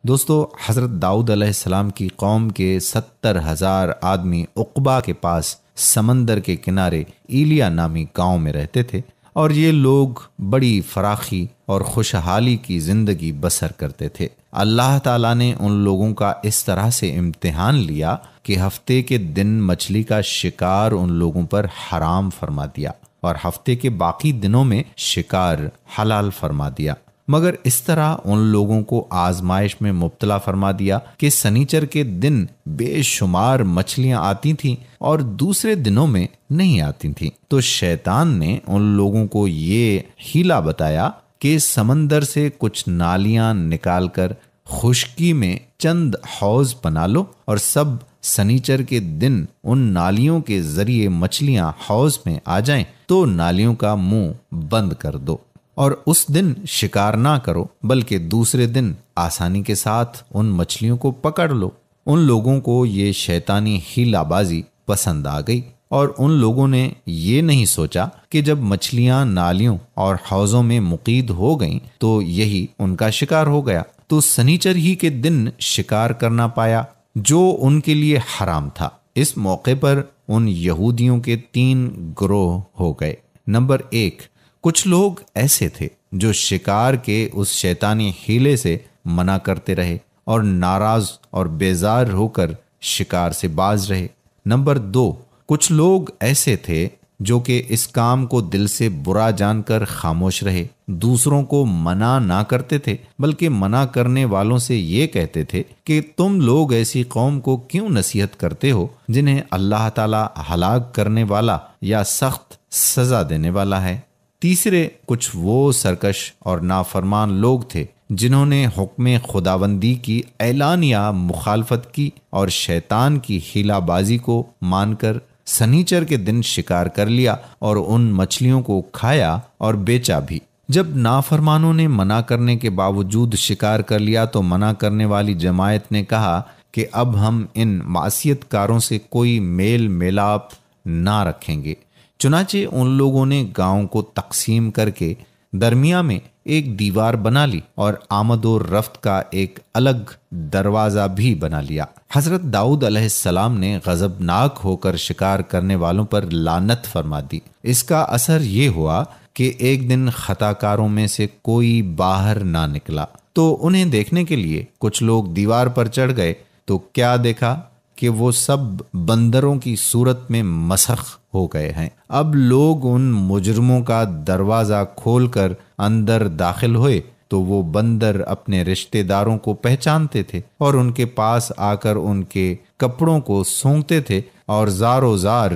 دوستو، حضرت داؤد علیہ السلام کی قوم کے 70,000 آدمی عقبہ کے پاس سمندر کے کنارے ایلیا نامی گاؤں میں رہتے تھے، اور یہ لوگ بڑی فراخی اور خوشحالی کی زندگی بسر کرتے تھے۔ اللہ تعالیٰ نے ان لوگوں کا اس طرح سے امتحان لیا کہ ہفتے کے دن مچھلی کا شکار ان لوگوں پر حرام فرما دیا اور ہفتے کے باقی دنوں میں شکار حلال فرما دیا، مگر اس طرح ان لوگوں کو آزمائش میں مبتلا فرما دیا کہ سنیچر کے دن بے شمار مچھلیاں آتی تھیں اور دوسرے دنوں میں نہیں آتی تھیں۔ تو شیطان نے ان لوگوں کو یہ حیلہ بتایا کہ سمندر سے کچھ نالیاں نکال کر خشکی میں چند حوض بنا لو اور سب سنیچر کے دن ان نالیوں کے ذریعے مچھلیاں حوض میں آ جائیں تو نالیوں کا منہ بند کر دو، اور اس دن شکار نہ کرو بلکہ دوسرے دن آسانی کے ساتھ ان مچھلیوں کو پکڑ لو۔ ان لوگوں کو یہ شیطانی حیلہ بازی پسند آ گئی، اور ان لوگوں نے یہ نہیں سوچا کہ جب مچھلیاں نالیوں اور حوضوں میں مقید ہو گئیں تو یہی ان کا شکار ہو گیا، تو سنیچر ہی کے دن شکار کرنا پایا جو ان کے لیے حرام تھا۔ اس موقع پر ان یہودیوں کے 3 گروہ ہو گئے۔ نمبر 1، کچھ لوگ ایسے تھے جو شکار کے اس شیطانی حیلے سے منع کرتے رہے اور ناراض اور بیزار ہو کر شکار سے باز رہے۔ نمبر 2، کچھ لوگ ایسے تھے جو کہ اس کام کو دل سے برا جان کر خاموش رہے، دوسروں کو منع نہ کرتے تھے بلکہ منع کرنے والوں سے یہ کہتے تھے کہ تم لوگ ایسی قوم کو کیوں نصیحت کرتے ہو جنہیں اللہ تعالی ہلاک کرنے والا یا سخت سزا دینے والا ہے۔ تیسرے، کچھ وہ سرکش اور نافرمان لوگ تھے جنہوں نے حکم خداوندی کی اعلانیہ مخالفت کی اور شیطان کی حیلہ بازی کو مان کر سنیچر کے دن شکار کر لیا اور ان مچھلیوں کو کھایا اور بیچا بھی۔ جب نافرمانوں نے منع کرنے کے باوجود شکار کر لیا تو منع کرنے والی جماعت نے کہا کہ اب ہم ان معصیت کاروں سے کوئی میل میلاپ نہ رکھیں گے۔ چنانچہ ان لوگوں نے گاؤں کو تقسیم کر کے درمیان میں ایک دیوار بنا لی اور آمد و رفت کا ایک الگ دروازہ بھی بنا لیا۔ حضرت داؤد علیہ السلام نے غضبناک ہو کر شکار کرنے والوں پر لعنت فرما دی۔ اس کا اثر یہ ہوا کہ ایک دن خطا کاروں میں سے کوئی باہر نہ نکلا، تو انہیں دیکھنے کے لیے کچھ لوگ دیوار پر چڑھ گئے تو کیا دیکھا کہ وہ سب بندروں کی صورت میں مسخ ہو گئے ہیں۔ اب لوگ ان مجرموں کا دروازہ کھول کر اندر داخل ہوئے تو وہ بندر اپنے رشتہ داروں کو پہچانتے تھے اور ان کے پاس آ کر ان کے کپڑوں کو سونگتے تھے اور زار و زار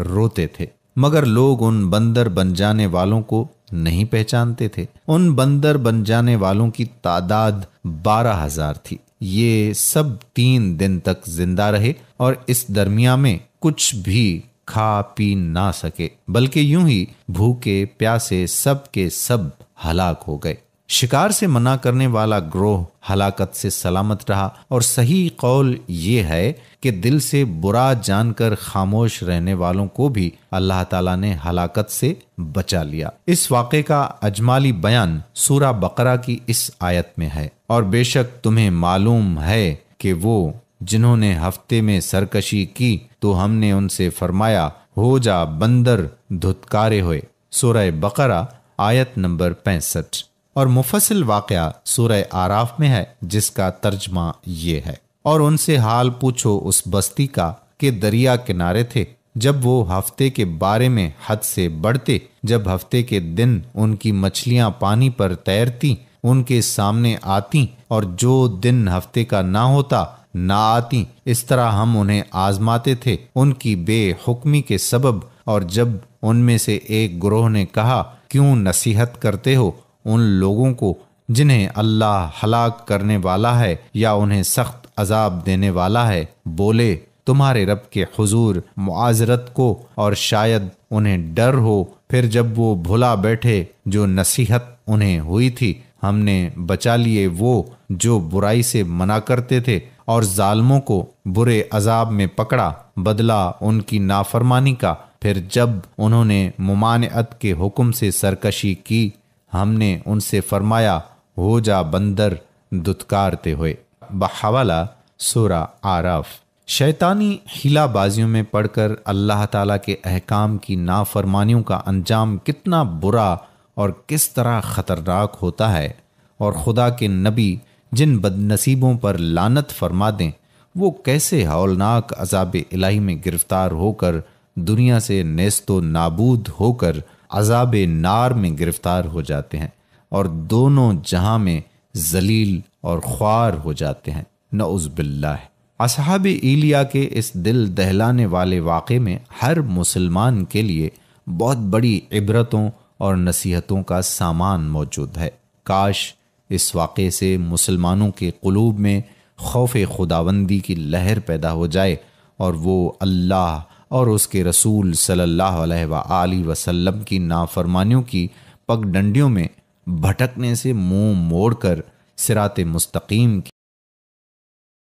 روتے تھے، مگر لوگ ان بندر بن جانے والوں کو نہیں پہچانتے تھے۔ ان بندر بن جانے والوں کی تعداد 12,000 تھی۔ یہ سب 3 دن تک زندہ رہے اور اس درمیان میں کچھ بھی کھا پی نہ سکے، بلکہ یوں ہی بھوکے پیاسے سب کے سب ہلاک ہو گئے۔ شکار سے منع کرنے والا گروہ ہلاکت سے سلامت رہا، اور صحیح قول یہ ہے کہ دل سے برا جان کر خاموش رہنے والوں کو بھی اللہ تعالیٰ نے ہلاکت سے بچا لیا۔ اس واقعے کا اجمالی بیان سورہ بقرہ کی اس آیت میں ہے۔ اور بے شک تمہیں معلوم ہے کہ وہ جنہوں نے ہفتے میں سرکشی کی تو ہم نے ان سے فرمایا ہو جا بندر دھتکارے ہوئے۔ سورہ بقرہ آیت نمبر 65۔ اور مفصل واقعہ سورہ آراف میں ہے جس کا ترجمہ یہ ہے، اور ان سے حال پوچھو اس بستی کا کہ دریا کنارے تھے، جب وہ ہفتے کے بارے میں حد سے بڑھتے، جب ہفتے کے دن ان کی مچھلیاں پانی پر تیرتی ان کے سامنے آتی، اور جو دن ہفتے کا نہ ہوتا نہ آتی، اس طرح ہم انہیں آزماتے تھے ان کی بے حکمی کے سبب۔ اور جب ان میں سے ایک گروہ نے کہا کیوں نصیحت کرتے ہو ان لوگوں کو جنہیں اللہ ہلاک کرنے والا ہے یا انہیں سخت عذاب دینے والا ہے، بولے تمہارے رب کے حضور معاذرت کو اور شاید انہیں ڈر ہو۔ پھر جب وہ بھلا بیٹھے جو نصیحت انہیں ہوئی تھی، ہم نے بچا لیے وہ جو برائی سے منع کرتے تھے، اور ظالموں کو برے عذاب میں پکڑا بدلہ ان کی نافرمانی کا۔ پھر جب انہوں نے ممانعت کے حکم سے سرکشی کی، ہم نے ان سے فرمایا ہو جا بندر دھتکارتے ہوئے۔ بحوالہ سورہ آراف۔ شیطانی حیلہ بازیوں میں پڑھ کر اللہ تعالیٰ کے احکام کی نافرمانیوں کا انجام کتنا برا اور کس طرح خطرناک ہوتا ہے، اور خدا کے نبی جن بد نصیبوں پر لعنت فرما دیں وہ کیسے ہولناک عذاب الہی میں گرفتار ہو کر دنیا سے نیست و نابود ہو کر عذاب نار میں گرفتار ہو جاتے ہیں اور دونوں جہاں میں ذلیل اور خوار ہو جاتے ہیں، نعوذ باللہ۔ اصحاب ایلیا کے اس دل دہلانے والے واقعے میں ہر مسلمان کے لیے بہت بڑی عبرتوں اور نصیحتوں کا سامان موجود ہے۔ کاش اس واقعے سے مسلمانوں کے قلوب میں خوف خداوندی کی لہر پیدا ہو جائے اور وہ اللہ اور اس کے رسول صلی اللہ علیہ وآلہ وسلم کی نافرمانیوں کی پگ ڈنڈیوں میں بھٹکنے سے منہ موڑ کر صراط مستقیم